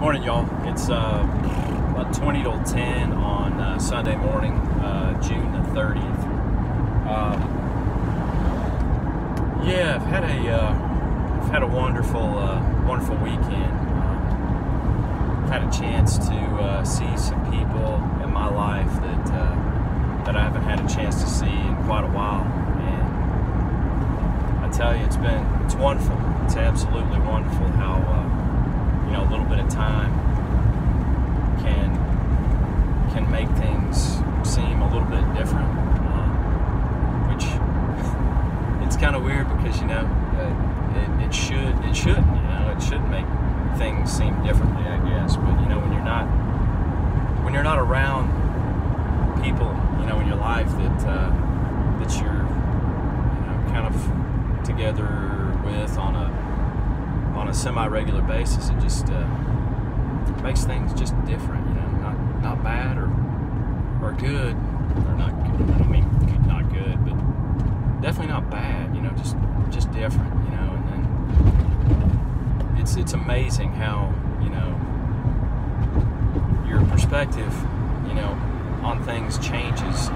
Morning, y'all. It's about 20 till 10 on Sunday morning, June the 30th. Yeah, I've had a wonderful weekend. I've had a chance to see some people in my life that I haven't had a chance to see in quite a while, and I tell you, it's wonderful. It's absolutely wonderful how a little bit of time can make things seem a little bit different, which it's kind of weird because it should make things seem differently, I guess. But when you're not around people in your life that you're kind of together with on a semi-regular basis, it just makes things just different, not bad or good, or not good. I don't mean not good, but definitely not bad, just different, and then it's amazing how, your perspective, on things changes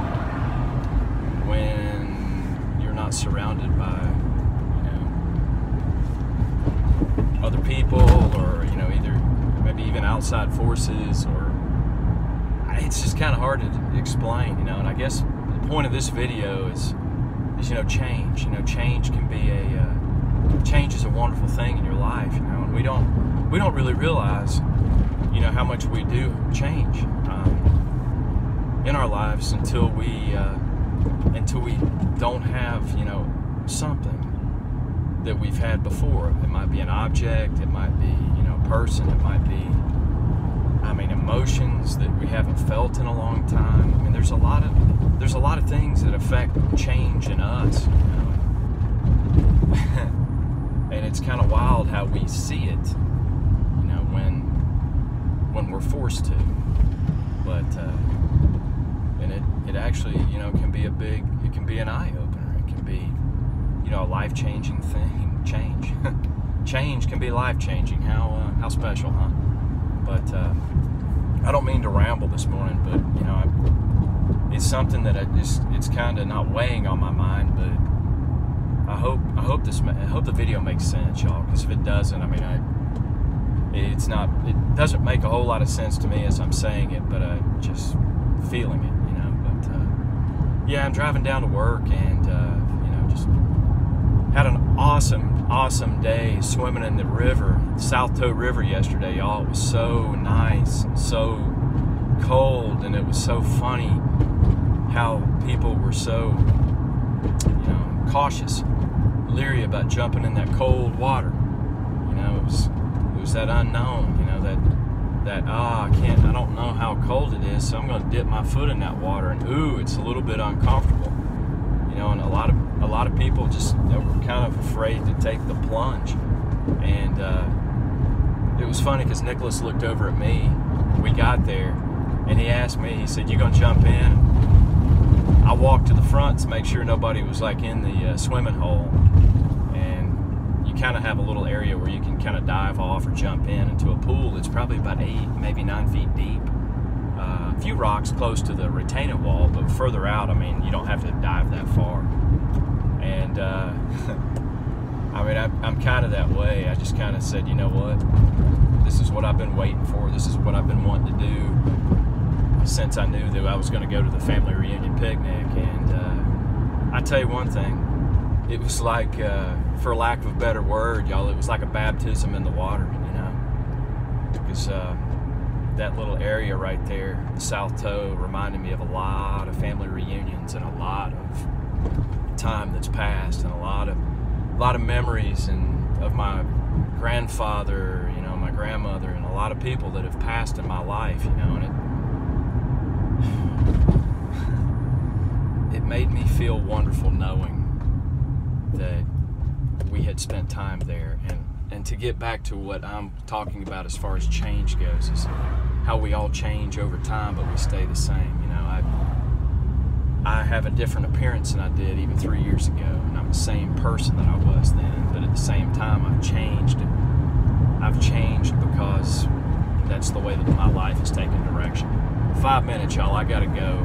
when you're not surrounded by other people, or either maybe even outside forces, or it's just kind of hard to explain, and I guess the point of this video is change. Change is a wonderful thing in your life, and we don't really realize how much we do change in our lives until we don't have something that we've had before. It might be an object, it might be a person, it might be emotions that we haven't felt in a long time. There's a lot of things that affect change in us, and it's kind of wild how we see it when we're forced to, but and it actually can be an eye-opener. It can be a life-changing thing. Change can be life-changing. How special, huh? But I don't mean to ramble this morning, but it's something that it's kind of not weighing on my mind. But I hope the video makes sense, y'all. Because if it doesn't, it doesn't make a whole lot of sense to me as I'm saying it, but just feeling it, But yeah, I'm driving down to work, and just had an awesome day swimming in the river, South Toe River, yesterday, y'all. It was so nice, so cold, and it was so funny how people were so cautious, leery about jumping in that cold water. It was that unknown, I don't know how cold it is, so I'm going to dip my foot in that water, and ooh, it's a little bit uncomfortable, and a lot of people just were kind of afraid to take the plunge. And it was funny because Nicholas looked over at me when we got there, and he asked me, he said, "You gonna jump in?" I walked to the front to make sure nobody was in the swimming hole, and you kind of have a little area where you can kind of dive off or jump into a pool that's probably about 8, maybe 9 feet deep. A few rocks close to the retaining wall, but further out, you don't have to dive that far. And I'm kind of that way. I just kind of said, you know what? This is what I've been waiting for. This is what I've been wanting to do since I knew that I was going to go to the family reunion picnic. And I tell you one thing, it was like, for lack of a better word, y'all, it was like a baptism in the water, because that little area right there, the South Toe, reminded me of a lot of family reunions and a lot of time that's passed, and a lot of memories, and of my grandfather, my grandmother, and a lot of people that have passed in my life, and it made me feel wonderful knowing that we had spent time there. And to get back to what I'm talking about as far as change goes, is how we all change over time, but we stay the same. I have a different appearance than I did even 3 years ago, and I'm the same person that I was then, but at the same time I've changed because that's the way that my life is taking direction. 5 minutes, y'all. I gotta go.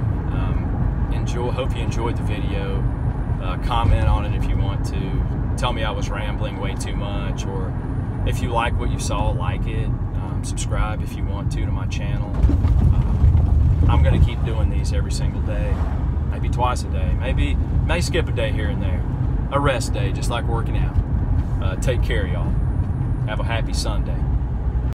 Hope you enjoyed the video. Comment on it if you want to. Tell me I was rambling way too much, or if you like what you saw, like it. Subscribe if you want to my channel. I'm gonna keep doing these every single day, maybe twice a day, may skip a day here and there. A rest day, just like working out. Take care, y'all. Have a happy Sunday.